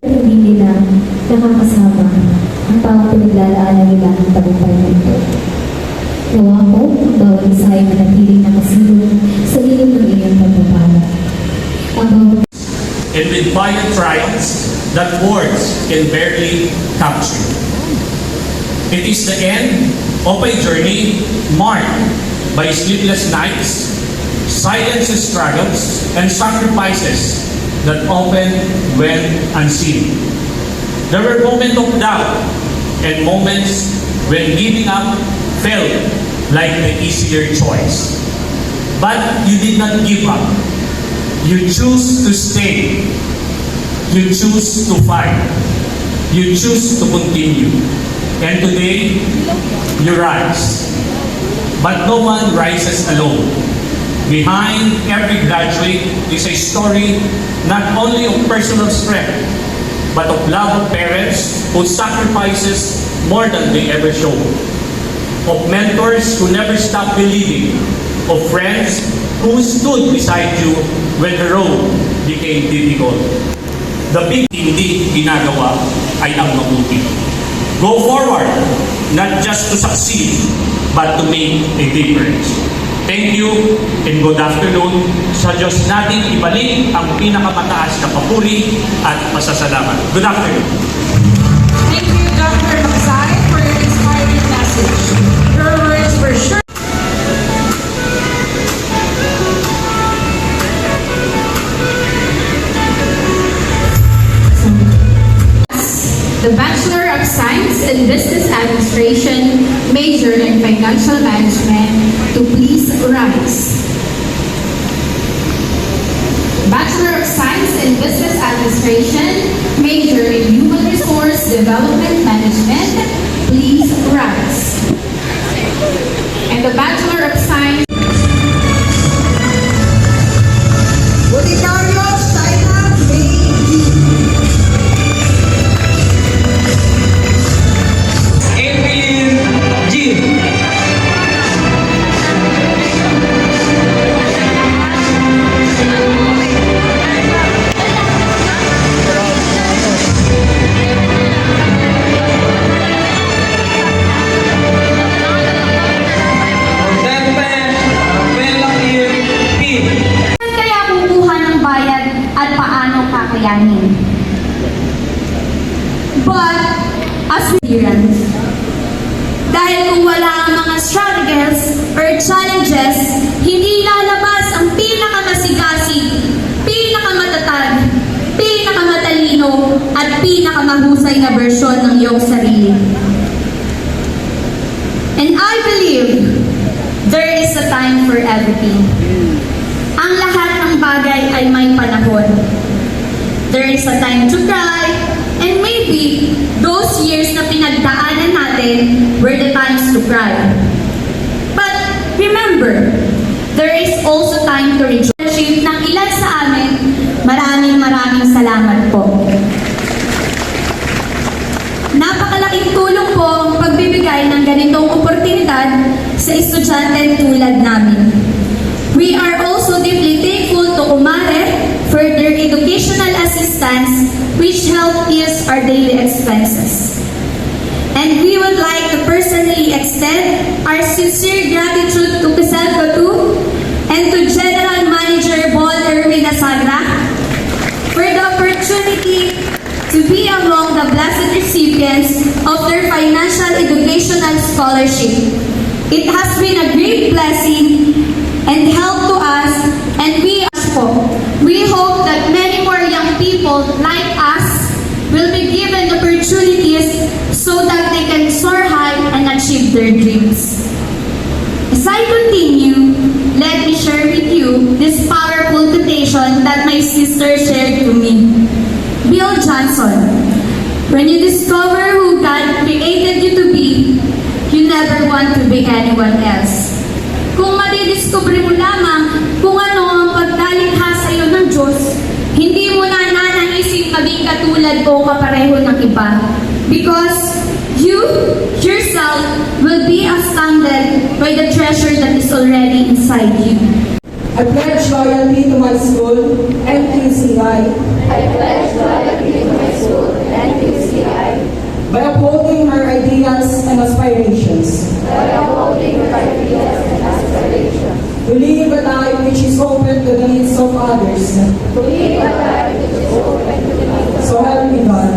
Hindi nila nakakasama ang taong pinaglalaanan nila ng tagumpay na ito. Nawa ko ang bawat isa ay manatiling nakasilong sa lilim ng iyong pagpapala. And with quiet triumphs that words can barely capture. It is the end of a journey marked by sleepless nights, silent struggles, and sacrifices that often went unseen. There were moments of doubt and moments when giving up felt like the easier choice. But you did not give up. You choose to stay. You choose to fight. You choose to continue. And today, you rise. But no one rises alone. Behind every graduate is a story not only of personal strength, but of love of parents who sacrifices more than they ever showed. Of mentors who never stopped believing. Of friends who stood beside you when the road became difficult. The big hindi ginagawa ay ang mabuti. Go forward, not just to succeed, but to make a difference. Thank you and good afternoon. Sa Diyos natin ibalik ang pinakamataas na papuri at pasasalamat. Good afternoon. Thank you, Dr. Magsay, for your inspiring message. Your words were sure. The Bachelor of Science in Business Administration, major in Financial Management, to please rise. Bachelor of Science in Business Administration, major in Human Resource Development Management, please rise. And the Bachelor of Science but as we dahil kung wala ang mga struggles or challenges, hindi lalabas ang pinakamasigasig, pinakamatatag, pinakamatalino, at pinakamahusay na bersyon ng iyong sarili. And I believe there is a time for everything. Ang lahat ng bagay ay may panahon. There is a time to cry, and maybe those years na pinagdaanan natin were the times to cry. But remember, there is also time to rejoice. Ng ilan sa amin, maraming salamat po. Napakalaking tulong po ang pagbibigay ng ganitong oportunidad sa estudyante tulad namin. We are also deeply thankful to Kumare for their educational assistance, which help ease our daily expenses. And we would like to personally extend our sincere gratitude to Quezon Batu and to General Manager Paul Erwin Asagra for the opportunity to be among the blessed recipients of their financial educational scholarship. It has been a great blessing and help to us, and we hope that many more young people like us will be given opportunities so that they can soar high and achieve their dreams. As I continue, let me share with you this powerful quotation that my sister shared to me. Bill Johnson, when you discover who God created you to be, you never want to be anyone else. Kung madidiscover mo lamang kung ano ang pagdalikha sa iyo ng Diyos, hindi mo na nanaisin maging katulad o kapareho ng iba. Because you, yourself, will be astounded by the treasure that is already inside you. I pledge loyalty to my school and lives. So help me God.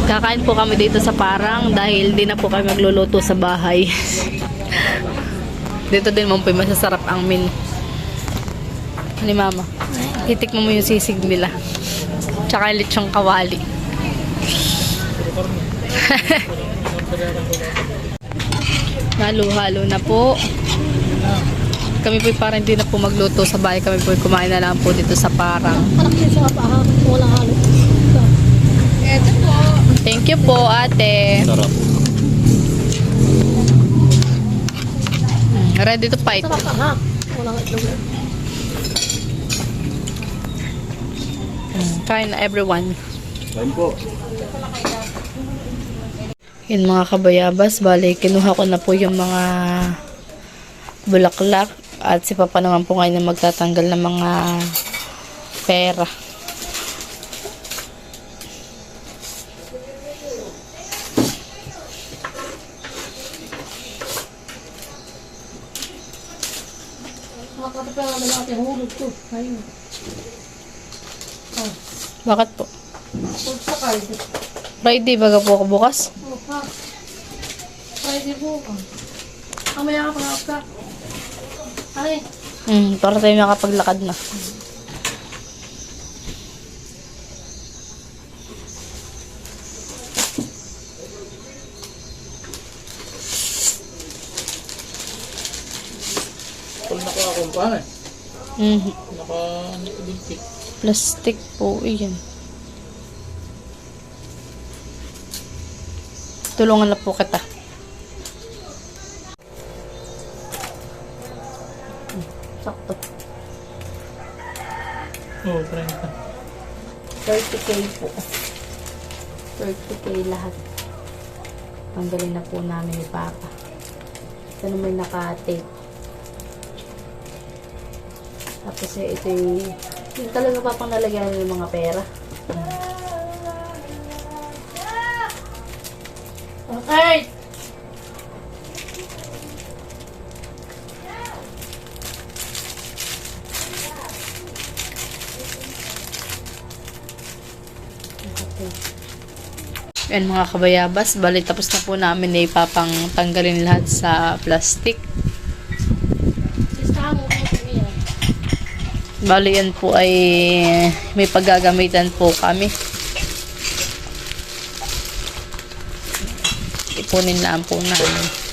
Kakain po kami dito sa Parang dahil di na po kami magluluto sa bahay. Dito din mo po masasarap ang min. Ni Mama. Itikman mo yung sisig nila. Tsaka yung lechong kawali. Halo-halo na po. Kami po parang hindi na po magluto sa bahay. Kami po kumain na lang po dito sa parang. Thank you po, ate. Sarap. Ready to fight. Kain na everyone. Kain po. Yun mga kabayabas, bali kinuha ko na po yung mga bulaklak at si Papa naman po ngayon na magtatanggal ng mga pera. Bakit po? Friday baga po ako bukas? Friday po ka. Kamaya ka pang ka. Ay, Para tayo makapaglakad na. Kung nakakumpay, Mhm. naka-dipit. Plastic po, iyan. Tulungan na po kita. Sakto. Oo, 30. 30k po. 30k lahat. Tanggalin na po namin ni Papa. Ito naman naka-tape. Tapos ito yung talaga papang nalagyan ng mga pera. okay. Yan mga kabayabas, bali tapos na po namin na ipapang tanggalin lahat sa plastic. Sista mo ko yan. Bali yan po ay may paggagamitan po kami. Ipunin lang po namin.